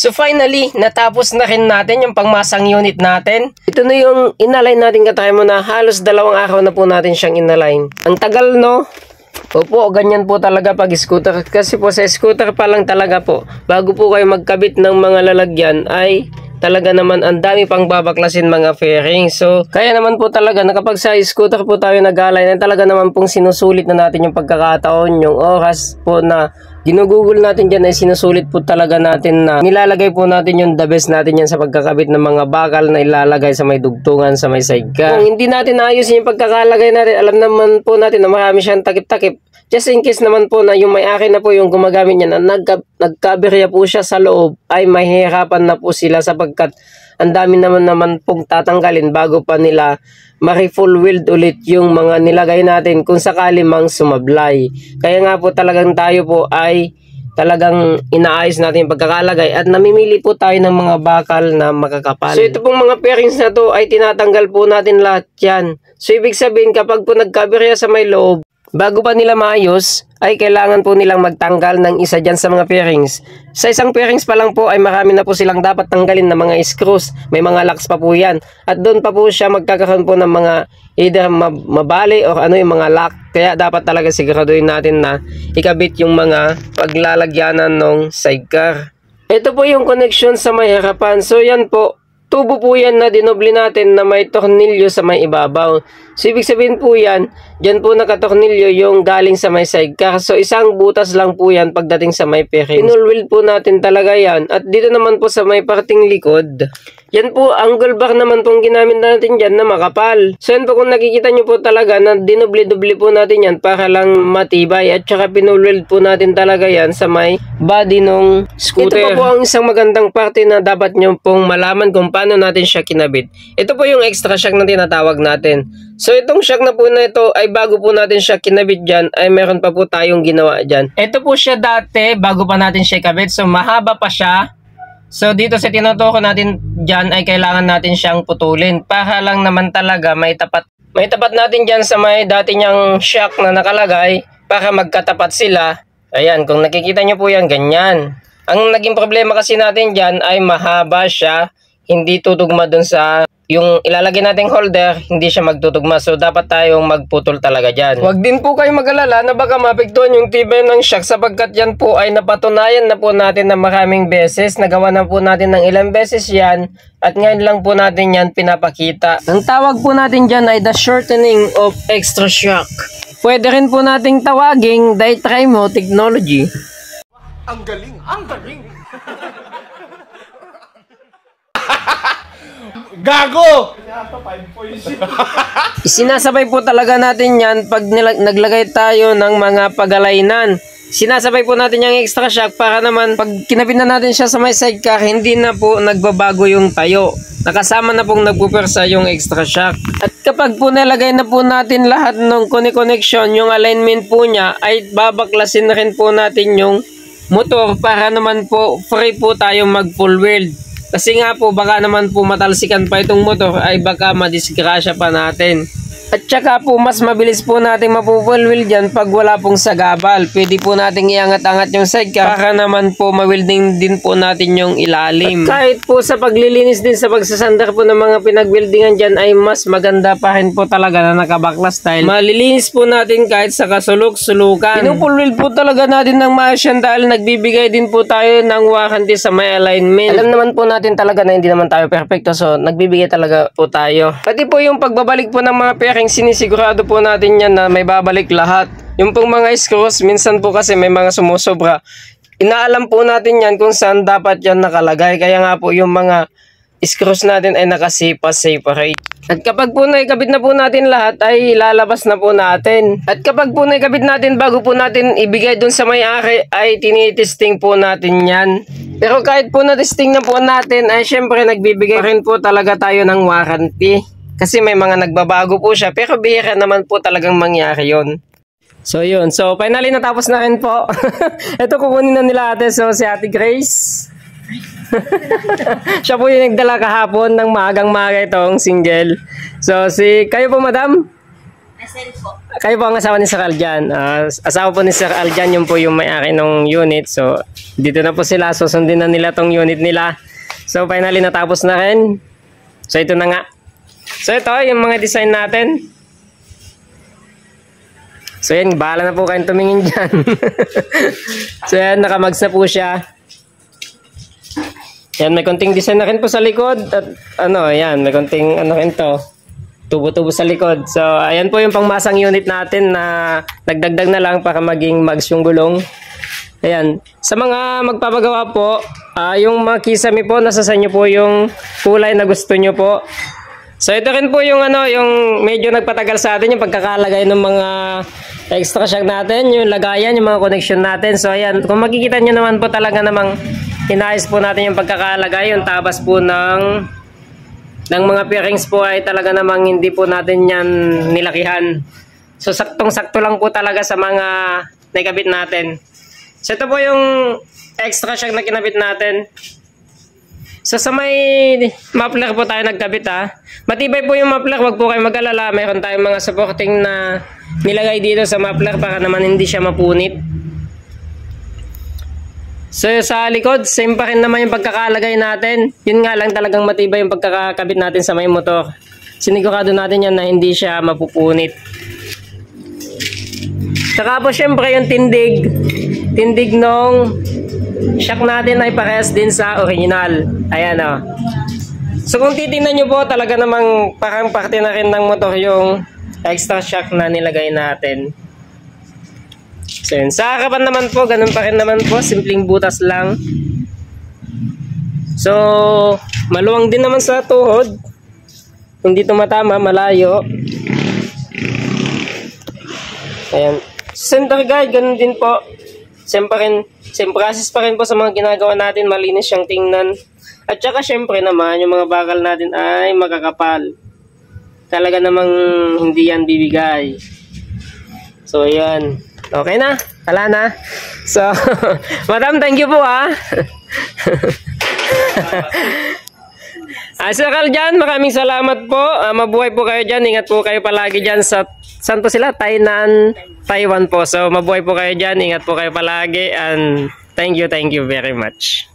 So finally, natapos na rin natin yung pangmasang unit natin. Ito na yung inalign natin katry mo na halos 2 araw na po natin siyang inalign. Ang tagal, no? Opo, ganyan po talaga pag scooter. Kasi po sa scooter pa lang talaga po, bago po kayo magkabit ng mga lalagyan ay talaga naman ang dami pang babaklasin mga fairing. So, kaya naman po talaga na kapag sa scooter po tayo nag-align, talaga naman pong sinusulit na natin yung pagkakataon, yung oras po na ginugugol natin dyan ay sinusulit po talaga natin na nilalagay po natin yung the best natin yan sa pagkakabit ng mga bakal na ilalagay sa may dugtungan, sa may sidecar. Kung hindi natin ayusin yung pagkakalagay natin, alam naman po natin na marami siyang takip-takip. Just in case naman po na yung may-ari na po yung gumagamit niya na nagkaberya po siya sa loob, ay mahihirapan na po sila sapagkat ang dami naman pong tatanggalin bago pa nila ma-full weld ulit yung mga nilagay natin kung sakali mang sumablay. Kaya nga po talagang tayo po ay talagang inaayos natin yung pagkakalagay at namimili po tayo ng mga bakal na makakapal. So ito pong mga pairings na to ay tinatanggal po natin lahat yan. So ibig sabihin kapag po nagkaberya sa may loob, bago pa nila maayos, ay kailangan po nilang magtanggal ng isa dyan sa mga pairings. Sa isang pairings pa lang po ay marami na po silang dapat tanggalin na mga screws. May mga locks pa po yan. At doon pa po siya magkakaroon po ng mga either mabali o ano yung mga lock. Kaya dapat talaga siguraduhin natin na ikabit yung mga paglalagyanan ng sidecar. Ito po yung connection sa may harapan. So yan po. Tubo po yan na dinoble natin na may tornilyo sa may ibabaw. So ibig sabihin po yan, dyan po nakatornilyo yung galing sa may sidecar. So isang butas lang po yan pagdating sa may pairings. Pinulweld po natin talaga yan. At dito naman po sa may parting likod, yan po, angle bar naman pong ginamit natin dyan na makapal. So yan po kung nakikita nyo po talaga na dinoble-doble po natin yan para lang matibay. At saka pinulweld po natin talaga yan sa may body ng scooter. Ito po ang isang magandang parte na dapat nyo pong malaman kung paano natin siya kinabit. Ito po yung extra shock na tinatawag natin. So itong shock na po na ito ay bago po natin siya kinabit dyan ay meron pa po tayong ginawa dyan. Ito po siya dati bago pa natin siya kabit. So mahaba pa siya. So dito sa tinutuko natin dyan ay kailangan natin siyang putulin para lang naman talaga may tapat natin dyan sa may dati niyang shock na nakalagay para magkatapat sila. Ayan, kung nakikita nyo po yan, ganyan. Ang naging problema kasi natin dyan ay mahaba siya, hindi tutugma dun sa yung ilalagay nating holder, hindi siya magtutugma. So dapat tayong magputol talaga dyan. Huwag din po kayo mag-alala na baka mapektuhan yung tibay ng shock sapagkat yan po ay napatunayan na po natin na maraming beses. Nagawa na po natin ng ilang beses yan at ngayon lang po natin yan pinapakita. Ang tawag po natin dyan ay the shortening of extra shock. Pwede rin po nating tawaging Dytrimo technology. Ang galing! Ang galing! Gago! Sinasabay po talaga natin yan pag naglagay tayo ng mga pag-alignan. Sinasabay po natin yung extra shock para naman pag kinabit na natin siya sa may sidecar, hindi na po nagbabago yung tayo. Nakasama na pong nagpupersa yung extra shock. At kapag po nalagay na po natin lahat ng connection, yung alignment po niya, ay babaklasin na rin po natin yung motor para naman po free po tayong mag full weld. Kasi nga po baka naman po matalsikan pa itong motor ay baka madisgrasya pa natin. At saka po mas mabilis po natin mapu-full weld dyan pag wala pong sagabal. Pwede po natin iangat-angat yung sidecar para naman po ma-welding din po natin yung ilalim. At kahit po sa paglilinis din sa pagsasandar po ng mga pinag-weldingan dyan ay mas maganda pa rin po talaga na nakabaklas style. Malilinis po natin kahit sa kasulok-sulukan. Pinufull weld po talaga natin ng maayos yan dahil nagbibigay din po tayo ng warranty sa may alignment. Alam naman po natin talaga na hindi naman tayo perfecto, so nagbibigay talaga po tayo. Pati po yung pagbabalik po ng mga pairings, sinisigurado po natin yan na may babalik lahat. Yung pong mga screws, minsan po kasi may mga sumusobra. Inaalam po natin yan kung saan dapat yan nakalagay. Kaya nga po yung mga screws natin ay nakasipa separate. At kapag po naikabit na po natin lahat ay lalabas na po natin. At kapag po naikabit natin bago po natin ibigay dun sa may-ari ay tinitesting po natin yan. Pero kahit po na-testing na po natin ay syempre nagbibigay rin po talaga tayo ng warranty. Kasi may mga nagbabago po siya pero bihira naman po talagang mangyari yon. So yun, so finally natapos na rin po. Ito kukunin na nila ate, so si Ate Grace. Siya po yung nagdala kahapon ng maagang-maga itong single. So kayo po madam? SL po. Kayo po ang asawa ni Sir Aljan. Asawa po ni Sir Aljan, yun po yung may-ari ng unit. So, dito na po sila. Susundin na nila tong unit nila. So, finally, natapos na rin. So, ito na nga. So, ito, yung mga design natin. So, yan. Bahala na po kayong tumingin dyan. So, yan. Nakamags na po siya. Yan. May konting design na rin po sa likod. At, yan. May konting, rin to. Tubo-tubo sa likod. So, ayan po yung pangmasang unit natin na nagdagdag na lang para maging mags yung gulong. Ayan. Sa mga magpapagawa po, yung mga kisame po, nasa sa inyo po yung kulay na gusto nyo po. So, ito rin po yung yung medyo nagpatagal sa atin, yung pagkakalagay ng mga extra shock natin, yung lagayan, yung mga connection natin. So, ayan. Kung makikita nyo naman po talaga namang inayos po natin yung pagkakalagay, yung tabas po ng mga bearings po ay talaga namang hindi po natin yan nilakihan. So, saktong-sakto lang po talaga sa mga nakabit natin. So, ito po yung extra shock na kinabit natin. So, sa may muffler po tayo nagkabit Matibay po yung muffler, wag po kayo mag-alala. Meron tayong mga supporting na nilagay dito sa muffler para naman hindi siya mapunit. So, sa likod, same pa rin naman yung pagkakalagay natin. Yun nga lang talagang matibay yung pagkakabit natin sa may motor. Sinigurado natin yan na hindi siya mapupunit. Saka po syempre yung tindig nung shock natin ay parehas din sa original. Ayan o. So kung titingnan nyo po, talaga namang parang parte na rin ng motor yung extra shock na nilagay natin. So yun. Sa harapan naman po, ganun pa rin naman po. Simpleng butas lang. So, maluwang din naman sa tuhod. Kung dito matama, malayo. Ayan. Center guide, ganun din po. Same process pa rin po sa mga ginagawa natin. Malinis siyang tingnan. At saka syempre naman, yung mga bakal natin ay makakapal. Talaga namang hindi yan bibigay. So, ayan. Okay na? Wala na? So, madam, thank you po Sir Aljan, maraming salamat po. Mabuhay po kayo dyan. Ingat po kayo palagi dyan sa, saan po sila? Taiwan po. So, mabuhay po kayo dyan. Ingat po kayo palagi. And thank you very much.